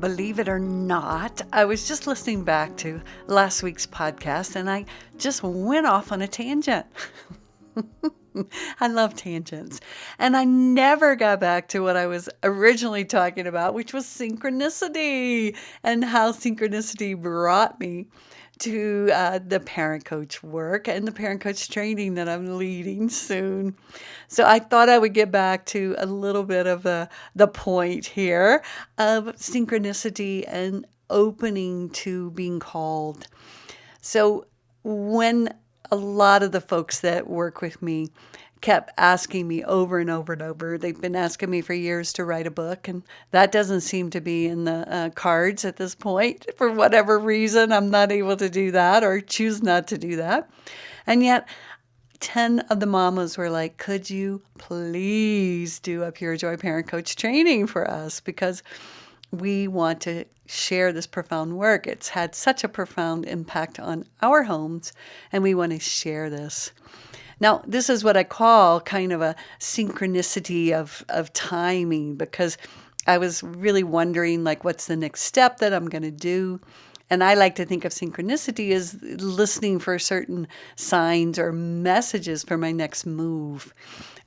Believe it or not, I was just listening back to last week's podcast and I just went off on a tangent. I love tangents. And I never got back to what I was originally talking about, which was synchronicity and how synchronicity brought me to the parent coach work and the parent coach training that I'm leading soon. So I thought I would get back to a little bit of the point here of synchronicity and opening to being called. So when a lot of the folks that work with me kept asking me over and over and over, they've been asking me for years to write a book, and that doesn't seem to be in the cards at this point. For whatever reason, I'm not able to do that or choose not to do that. And yet, 10 of the mamas were like, could you please do a Pure Joy Parent Coach training for us? Because we want to share this profound work. It's had such a profound impact on our homes, and we want to share this. Now, this is what I call kind of a synchronicity of timing, because I was really wondering, like, what's the next step that I'm going to do? And I like to think of synchronicity as listening for certain signs or messages for my next move.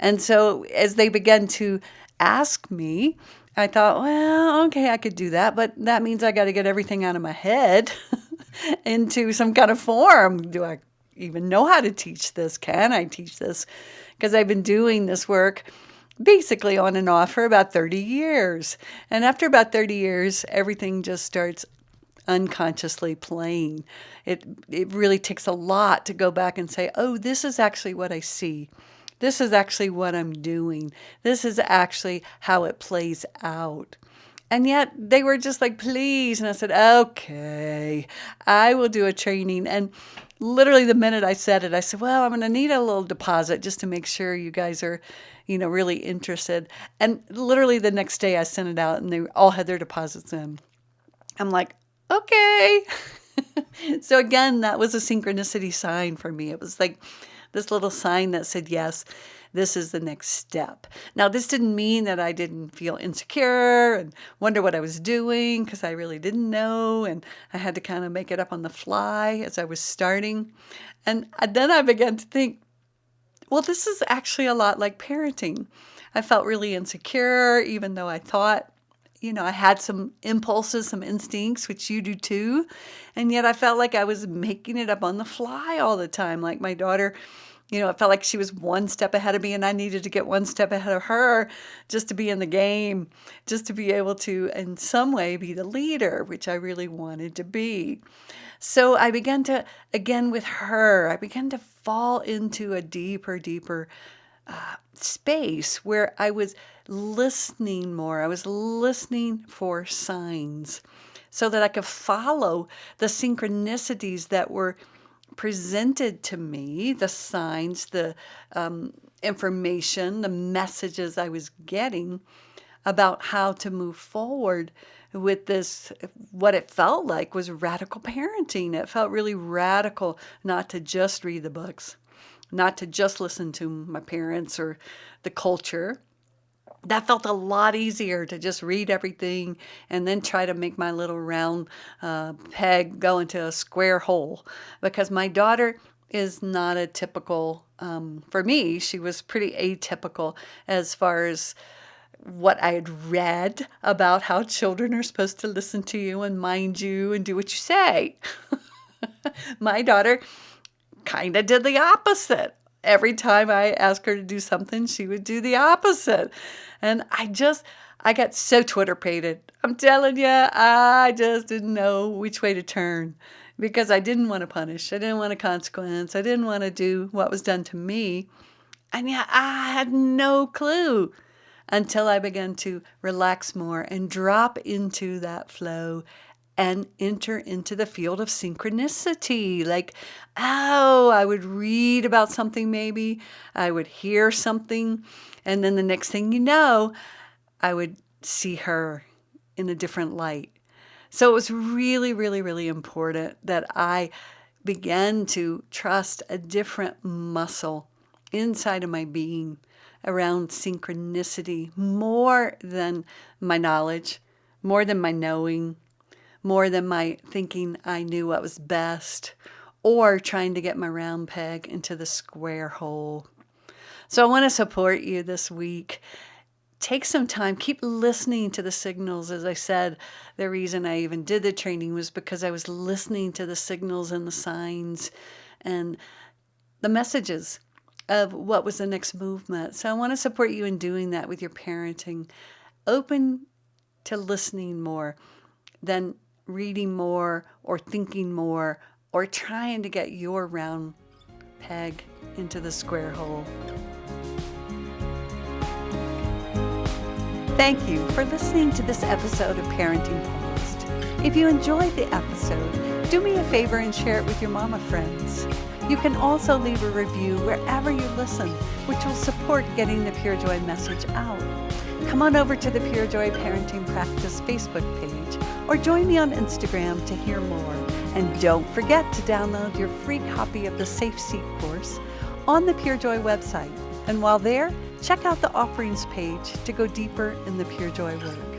And so as they began to ask me, I thought, well, okay, I could do that, but that means I got to get everything out of my head into some kind of form. Do I even know how to teach this? Can I teach this? Because I've been doing this work basically on and off for about 30 years. And after about 30 years, everything just starts unconsciously playing. It really takes a lot to go back and say, oh, this is actually what I see. This is actually what I'm doing. This is actually how it plays out. And yet they were just like, please. And I said, okay, I will do a training. And literally the minute I said it, I said, well, I'm going to need a little deposit just to make sure you guys are, really interested. And literally the next day I sent it out and they all had their deposits in. I'm like, okay. So again, that was a synchronicity sign for me. It was like this little sign that said, yes, this is the next step. Now, this didn't mean that I didn't feel insecure and wonder what I was doing, because I really didn't know. And I had to kind of make it up on the fly as I was starting. And then I began to think, well, this is actually a lot like parenting. I felt really insecure, even though I thought, I had some impulses, some instincts, which you do too. And yet I felt like I was making it up on the fly all the time. Like my daughter, it felt like she was one step ahead of me and I needed to get one step ahead of her just to be in the game, just to be able to, in some way, be the leader, which I really wanted to be. So I began to, again with her, I began to fall into a deeper space where I was listening more. I was listening for signs so that I could follow the synchronicities that were presented to me, the signs, the information, the messages I was getting about how to move forward with this, what it felt like was radical parenting. It felt really radical not to just read the books, not to just listen to my parents or the culture. That felt a lot easier to just read everything and then try to make my little round peg go into a square hole. Because my daughter is not a typical, for me, she was pretty atypical as far as what I had read about how children are supposed to listen to you and mind you and do what you say. My daughter kind of did the opposite. Every time I asked her to do something, she would do the opposite. And I got so Twitter-pated. I'm telling you, I just didn't know which way to turn because I didn't want to punish. I didn't want a consequence. I didn't want to do what was done to me. And yet I had no clue until I began to relax more and drop into that flow and enter into the field of synchronicity. Like, oh, I would read about something maybe, I would hear something, and then the next thing you know, I would see her in a different light. So it was really, really, really important that I began to trust a different muscle inside of my being around synchronicity more than my knowledge, more than my knowing, more than my thinking I knew what was best, or trying to get my round peg into the square hole. So I want to support you this week. Take some time, keep listening to the signals. As I said, the reason I even did the training was because I was listening to the signals and the signs and the messages of what was the next movement. So I want to support you in doing that with your parenting. Open to listening more than reading more or thinking more or trying to get your round peg into the square hole. Thank you for listening to this episode of Parenting Paused. If you enjoyed the episode, do me a favor and share it with your mama friends. You can also leave a review wherever you listen, which will support getting the Pure Joy message out. Come on over to the Pure Joy Parenting Practice Facebook page or join me on Instagram to hear more. And don't forget to download your free copy of the Safe Seat course on the Pure Joy website. And while there, check out the offerings page to go deeper in the Pure Joy work.